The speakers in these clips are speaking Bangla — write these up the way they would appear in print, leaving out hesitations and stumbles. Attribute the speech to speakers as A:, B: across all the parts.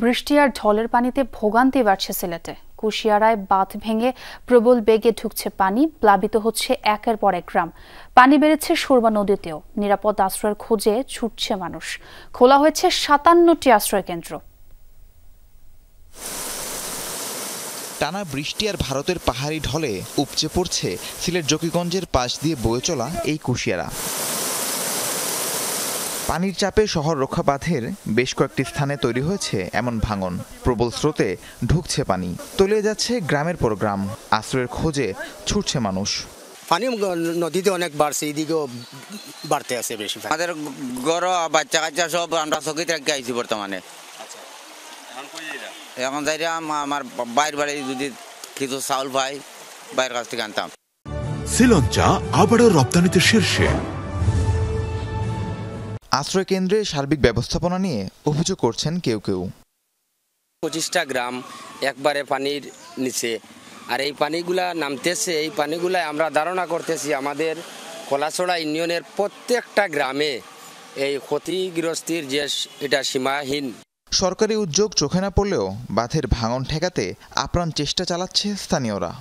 A: বৃষ্টি আর ঢলের পানিতে ভোগান্তি বাড়ছে সিলেটে। কুশিয়ারায় বাঁধ ভেঙে প্রবল বেগে ঢুকছে পানি, প্লাবিত হচ্ছে একের পর এক গ্রাম। পানি বেড়েছে সুরমা নদীতেও। নিরাপদ আশ্রয়ের খোঁজে ছুটছে মানুষ। খোলা হয়েছে ৫৭টি আশ্রয় কেন্দ্র।
B: টানা বৃষ্টি আর ভারতের পাহাড়ি ঢলে উপচে পড়ছে সিলেট জকিগঞ্জের পাশ দিয়ে বয়ে চলা এই কুশিয়ারা। পানির চাপে শহর রক্ষা বাঁধের বেশ কয়েকটি স্থানে তৈরি হয়েছে এমন ভাঙন। প্রবল স্রোতে ঢুকছে পানি, তলিয়ে যাচ্ছে গ্রামের পর গ্রাম। আশ্রয়ের খোঁজে ছুটছে মানুষ।
C: পানি নদীতে অনেক বাড়ছে, এদিকেও বাড়তে আছে বেশি।
D: আমাদের গড় বাচ্চা কাচ্চা সব আমরা চকিতে রেখে আইছি বর্তমানে। এখন যাইরা আমার বাইরের বাড়ি যদি কিছু চাউল পাই বাইরের কাছ থেকে আনতাম।
E: শ্রীলঙ্কা আবারও রপ্তানিতে শীর্ষে।
B: আশ্রয় কেন্দ্রে সার্বিক ব্যবস্থাপনা নিয়ে অভিযোগ করছেন কেউ কেউ।
F: 25টা গ্রাম একবারে পানির নিচে, আর এই পানিগুলা নামতেছে। এই পানিগুলা আমরা ধারণা করতেছি আমাদের কলাছড়া ইউনিয়নের প্রত্যেকটা গ্রামে এই ক্ষতিগ্রস্তির যে এটা সীমাহীন।
B: সরকারি উদ্যোগ চোখে না পড়লেও বাঁধের ভাঙন ঠেকাতে আপ্রাণ চেষ্টা চালাচ্ছে স্থানীয়রা।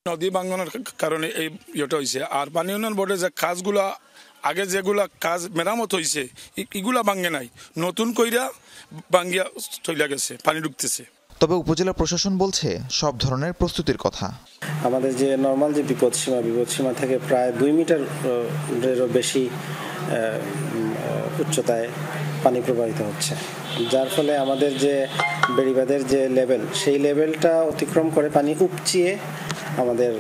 G: নদী ভাঙনের কারণে এই ইয়েটা হয়েছে। আর পানি উন্নয়ন বোর্ডের যে কাজগুলা আগে যেগুলা কাজ মেরামত হয়েছে এগুলা ভাঙে নাই, নতুন কইরা ভাঙ্গিয়া চলে গেছে, পানি ঢুকতেছে।
B: তবে উপজেলা প্রশাসন বলছে সব ধরনের প্রস্তুতির কথা।
H: আমাদের যে নর্মাল যে বিপদসীমা থেকে প্রায় 2 মিটারেরও বেশি উচ্চতায় পানি প্রবাহিত হচ্ছে, যার ফলে আমাদের যে বেড়িবাঁধের যে লেভেল, সেই লেভেলটা অতিক্রম করে পানি উপচিয়ে আমাদের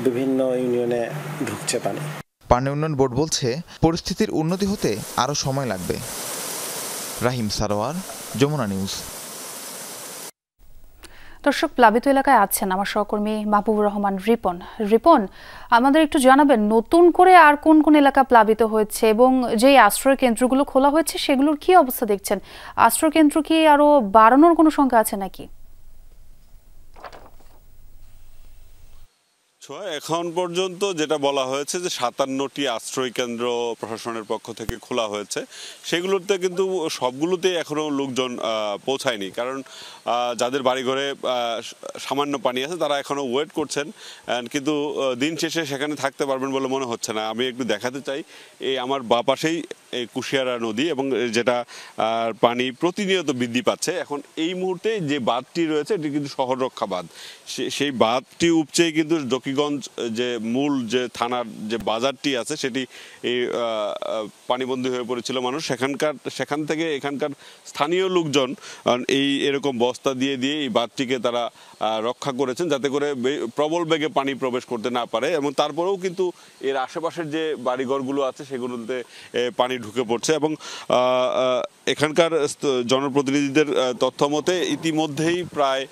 H: বিভিন্ন ইউনিয়নে ঢুকছে পানি।
B: পানি উন্নয়ন বোর্ড বলছে পরিস্থিতির উন্নতি হতে আরও সময় লাগবে। রাহিম সারোয়ার, যমুনা নিউজ।
A: দর্শক, প্লাবিত এলাকায় আছেন আমার সহকর্মী মাহবুবুর রহমান রিপন। রিপন, আমাদের একটু জানাবেন নতুন করে আর কোন কোন এলাকা প্লাবিত হয়েছে এবং যে আশ্রয় কেন্দ্রগুলো খোলা হয়েছে সেগুলোর কি অবস্থা দেখছেন? আশ্রয় কেন্দ্র কি আরো বাড়ানোর কোনো সংখ্যা আছে নাকি?
I: এখন পর্যন্ত যেটা বলা হয়েছে যে 57টি আশ্রয় কেন্দ্র প্রশাসনের পক্ষ থেকে খোলা হয়েছে, সেগুলোতে কিন্তু সবগুলোতে এখনো লোকজন পৌঁছায়নি। কারণ যাদের বাড়িঘরে সামান্য পানি আছে তারা এখনো ওয়েট করছেন, কিন্তু দিন শেষে সেখানে থাকতে পারবেন বলে মনে হচ্ছে না। আমি একটু দেখাতে চাই, এই আমার বাঁ পাশেই এই কুশিয়ারা নদী এবং যেটা পানি প্রতিনিয়ত বৃদ্ধি পাচ্ছে। এখন এই মুহূর্তে যে বাঁধটি রয়েছে এটি কিন্তু শহর রক্ষা বাঁধ। সেই বাঁধটি উপচেই কিন্তু জকিগঞ্জ যে মূল যে থানার যে বাজারটি আছে সেটি এই পানিবন্দী হয়ে পড়েছিল মানুষ। সেখান থেকে এখানকার স্থানীয় লোকজন এই এরকম বস্তা দিয়ে এই বাঁধটিকে তারা রক্ষা করেছেন, যাতে করে প্রবল বেগে পানি প্রবেশ করতে না পারে। এবং তারপরেও কিন্তু এর আশেপাশের যে বাড়িঘরগুলো আছে সেগুলোতে পানি ঢুকে পড়ছে। এবং এখানকার জনপ্রতিনিধিদের তথ্য মতে ইতিমধ্যেই প্রায়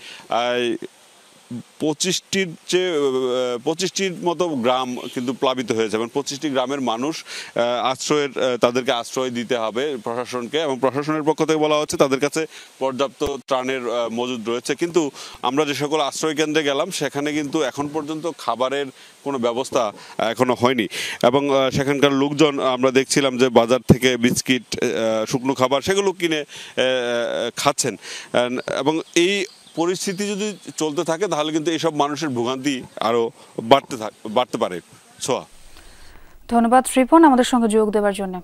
I: 25টির মতো গ্রাম কিন্তু প্লাবিত হয়েছে এবং 25টি গ্রামের মানুষ তাদেরকে আশ্রয় দিতে হবে প্রশাসনকে। এবং প্রশাসনের পক্ষ থেকে বলা হচ্ছে তাদের কাছে পর্যাপ্ত ত্রাণের মজুদ রয়েছে। কিন্তু আমরা যে সকল আশ্রয় কেন্দ্রে গেলাম সেখানে কিন্তু এখন পর্যন্ত খাবারের কোনো ব্যবস্থা এখনো হয়নি। এবং সেখানকার লোকজন আমরা দেখছিলাম যে বাজার থেকে বিস্কিট, শুকনো খাবার সেগুলো কিনে খাচ্ছেন। এবং এই পরিস্থিতি যদি চলতে থাকে তাহলে কিন্তু এইসব মানুষের ভোগান্তি আরো বাড়তে পারে। সোয়া,
A: ধন্যবাদ রিপন আমাদের সঙ্গে যোগ দেওয়ার জন্য।